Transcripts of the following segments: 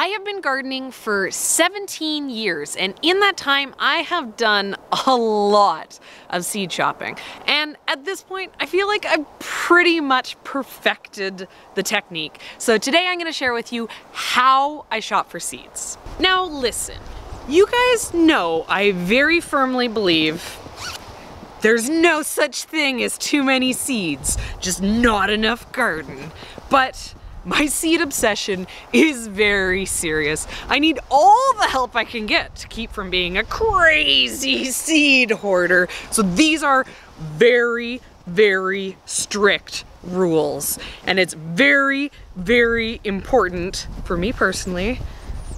I have been gardening for 17 years, and in that time I have done a lot of seed shopping. And at this point, I feel like I've pretty much perfected the technique. So today I'm gonna share with you how I shop for seeds. Now listen, you guys know I very firmly believe there's no such thing as too many seeds, just not enough garden. But my seed obsession is very serious. I need all the help I can get to keep from being a crazy seed hoarder. So these are very, very strict rules. And it's very, very important for me personally.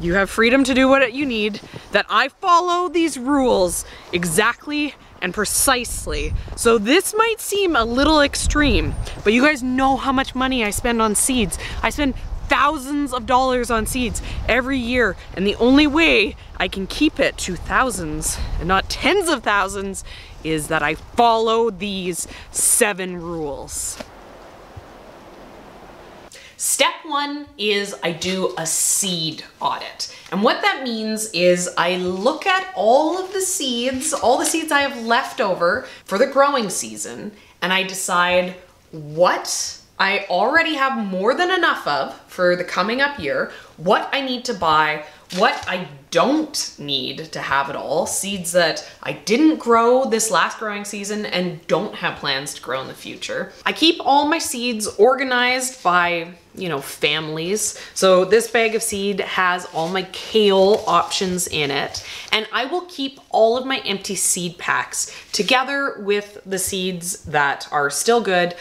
You have freedom to do what you need, that I follow these rules exactly and precisely. So this might seem a little extreme, but you guys know how much money I spend on seeds. I spend thousands of dollars on seeds every year, and the only way I can keep it to thousands and not tens of thousands is that I follow these 7 rules. Step 1 is I do a seed audit. And what that means is I look at all the seeds I have left over for the growing season, and I decide what I already have more than enough of for the coming up year, what I need to buy, what I don't need to have at all, seeds that I didn't grow this last growing season and don't have plans to grow in the future. I keep all my seeds organized by, families. So this bag of seed has all my kale options in it, and I will keep all of my empty seed packs together with the seeds that are still good,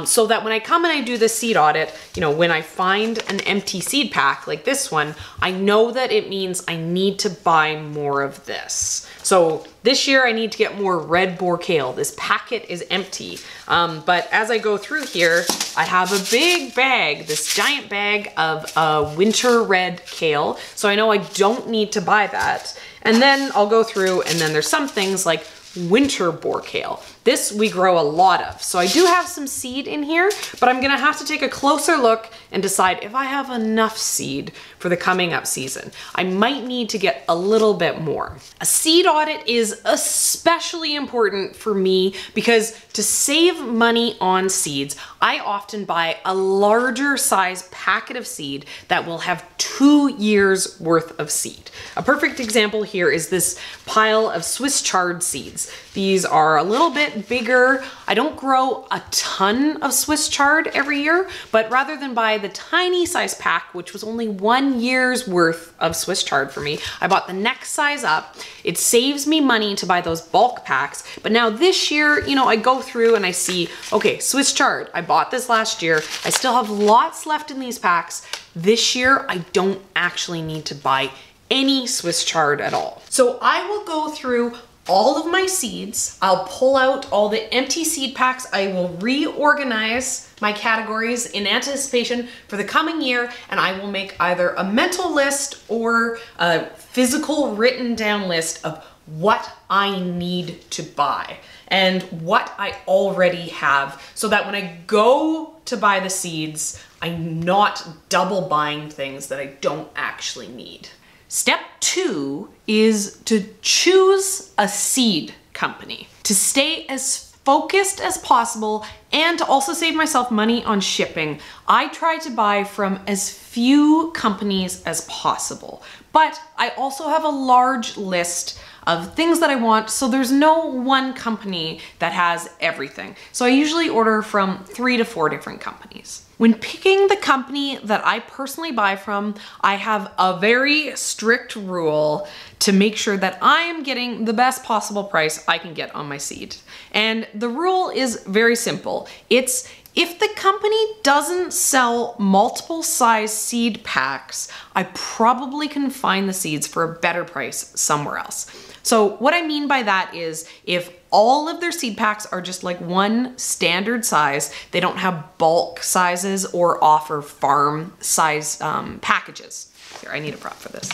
so that when I come and I do the seed audit, when I find an empty seed pack like this one, I know that it means I need to buy more of this. So this year I need to get more red boar kale. This packet is empty. But as I go through here, I have a big bag, this giant bag of winter red kale. So I know I don't need to buy that. And then I'll go through, and then there's some things like winter boar kale. This we grow a lot of. So I do have some seed in here, but I'm gonna have to take a closer look and decide if I have enough seed for the coming up season. I might need to get a little bit more. A seed audit is especially important for me because to save money on seeds, I often buy a larger size packet of seed that will have 2 years worth of seed. A perfect example here is this pile of Swiss chard seeds. These are a little bit bigger. I don't grow a ton of Swiss chard every year, but rather than buy the tiny size pack, which was only 1 year's worth of Swiss chard for me, I bought the next size up. It saves me money to buy those bulk packs. But now this year, I go through and I see, okay, Swiss chard, I bought this last year. I still have lots left in these packs. This year, I don't actually need to buy any Swiss chard at all. So I will go through all of my seeds. I'll pull out all the empty seed packs. I will reorganize my categories in anticipation for the coming year, and I will make either a mental list or a physical written down list of what I need to buy and what I already have, so that when I go to buy the seeds, I'm not double buying things that I don't actually need. Step 2 is to choose a seed company. To stay as focused as possible and to also save myself money on shipping, I try to buy from as few companies as possible. But I also have a large list of things that I want, so there's no one company that has everything. So I usually order from 3 to 4 different companies. When picking the company that I personally buy from, I have a very strict rule to make sure that I am getting the best possible price I can get on my seed. And the rule is very simple. It's if the company doesn't sell multiple size seed packs, I probably can find the seeds for a better price somewhere else. So what I mean by that is if all of their seed packs are just like one standard size, they don't have bulk sizes or offer farm size packages. Here, I need a prop for this.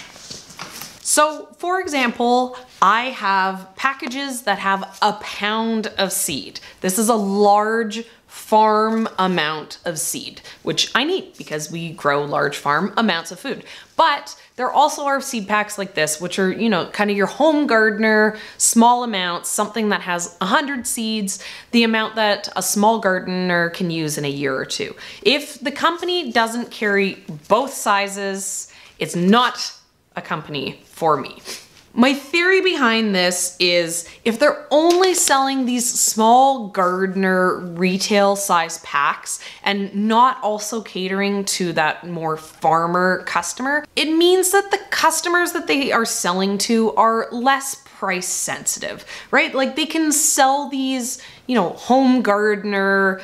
So for example, I have packages that have a pound of seed. This is a large farm amount of seed, which I need because we grow large farm amounts of food. But there also are seed packs like this, which are, you know, kind of your home gardener, small amounts, something that has 100 seeds, the amount that a small gardener can use in a year or two. If the company doesn't carry both sizes, it's not a company for me. My theory behind this is if they're only selling these small gardener retail size packs and not also catering to that more farmer customer, it means that the customers that they are selling to are less price sensitive, right? Like they can sell these, you know, home gardener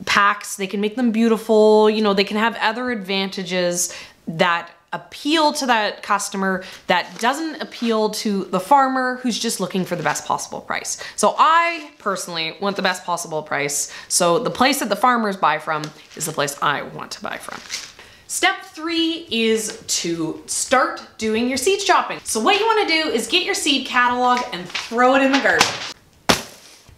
packs, they can make them beautiful, you know, they can have other advantages that appeal to that customer that doesn't appeal to the farmer who's just looking for the best possible price. So I personally want the best possible price. So the place that the farmers buy from is the place I want to buy from. Step 3 is to start doing your seed shopping. So what you want to do is get your seed catalog and throw it in the garden.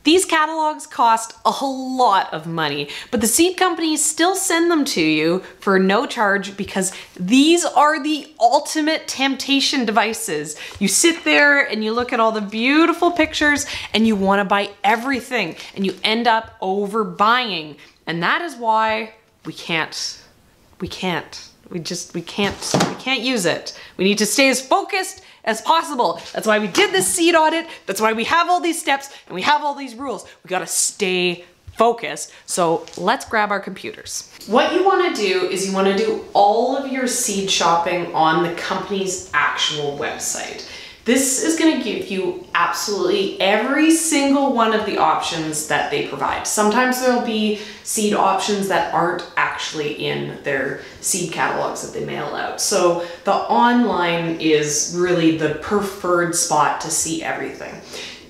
These catalogs cost a lot of money, but the seed companies still send them to you for no charge because these are the ultimate temptation devices. You sit there and you look at all the beautiful pictures and you want to buy everything and you end up overbuying. And that is why we can't use it. We need to stay as focused as possible. That's why we did this seed audit. That's why we have all these steps and we have all these rules. We gotta stay focused. So let's grab our computers. What you wanna do is you wanna do all of your seed shopping on the company's actual website. This is gonna give you absolutely every single one of the options that they provide. Sometimes there'll be seed options that aren't actually in their seed catalogs that they mail out. So the online is really the preferred spot to see everything.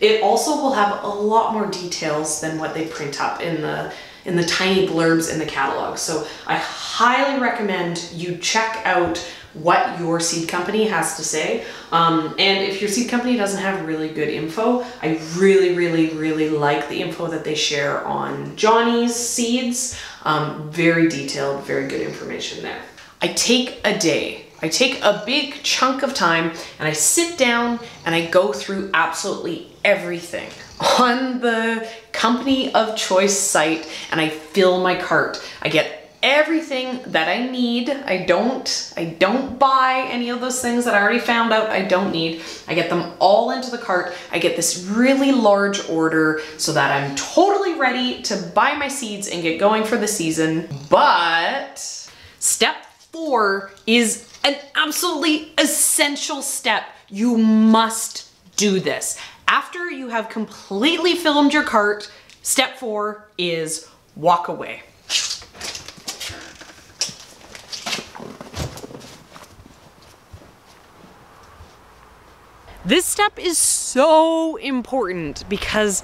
It also will have a lot more details than what they print up in the tiny blurbs in the catalog. So I highly recommend you check out what your seed company has to say. And if your seed company doesn't have really good info, I really like the info that they share on Johnny's seeds. Very detailed, very good information there. I take a day. I take a big chunk of time and I sit down and I go through absolutely everything on the company of choice site and I fill my cart. I get everything that I need. I don't buy any of those things that I already found out I don't need. I get them all into the cart. I get this really large order so that I'm totally ready to buy my seeds and get going for the season. But step 4 is an absolutely essential step. You must do this. After you have completely filled your cart, step 4 is walk away. This step is so important because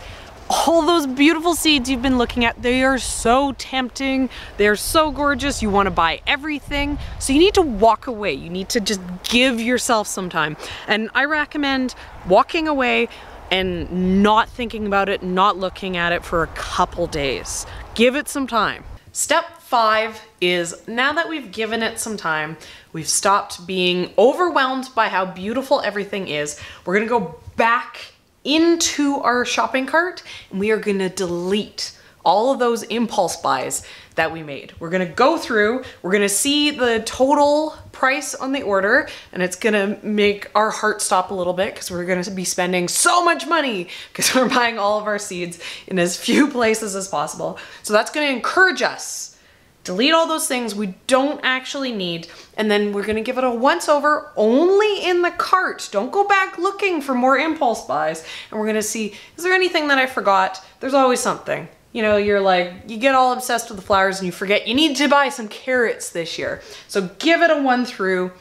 all those beautiful seeds you've been looking at, they are so tempting. They're so gorgeous. You want to buy everything. So you need to walk away. You need to just give yourself some time. And I recommend walking away and not thinking about it, not looking at it for a couple days. Give it some time. Step 5 is now that we've given it some time, we've stopped being overwhelmed by how beautiful everything is. We're gonna go back into our shopping cart and we are gonna delete all of those impulse buys that we made. We're gonna go through, we're gonna see the total price on the order and it's gonna make our heart stop a little bit because we're gonna be spending so much money because we're buying all of our seeds in as few places as possible. So that's gonna encourage us. Delete all those things we don't actually need, and then we're gonna give it a once over only in the cart. Don't go back looking for more impulse buys. And we're gonna see, is there anything that I forgot? There's always something. You know, you're like, you get all obsessed with the flowers and you forget you need to buy some carrots this year. So give it a one through,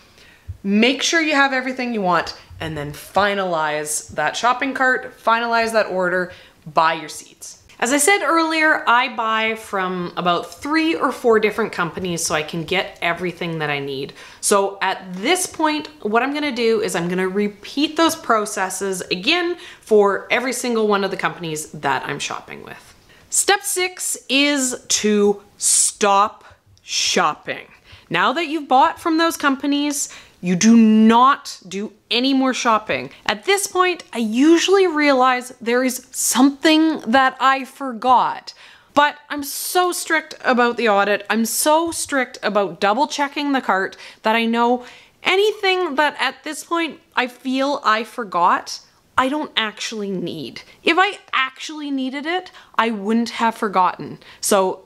make sure you have everything you want, and then finalize that shopping cart, finalize that order, buy your seeds. As I said earlier, I buy from about 3 or 4 different companies so I can get everything that I need. So at this point, what I'm gonna do is I'm gonna repeat those processes again for every single one of the companies that I'm shopping with. Step 6 is to stop shopping. Now that you've bought from those companies, you do not do any more shopping. At this point, I usually realize there is something that I forgot, but I'm so strict about the audit, I'm so strict about double checking the cart that I know anything that at this point I feel I forgot, I don't actually need. If I actually needed it, I wouldn't have forgotten. So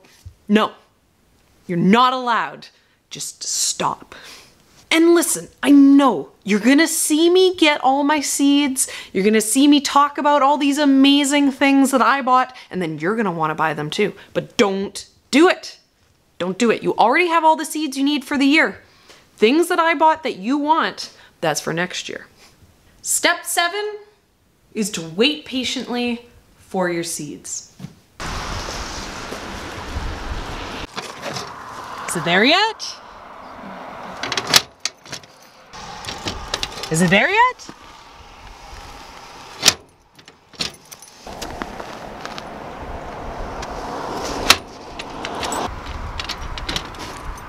no, you're not allowed. Just stop. And listen, I know you're gonna see me get all my seeds, you're gonna see me talk about all these amazing things that I bought, and then you're gonna wanna buy them too. But don't do it. Don't do it. You already have all the seeds you need for the year. Things that I bought that you want, that's for next year. Step 7 is to wait patiently for your seeds. Is it there yet? Is it there yet?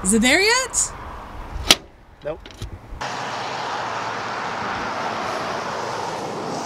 Is it there yet? Nope.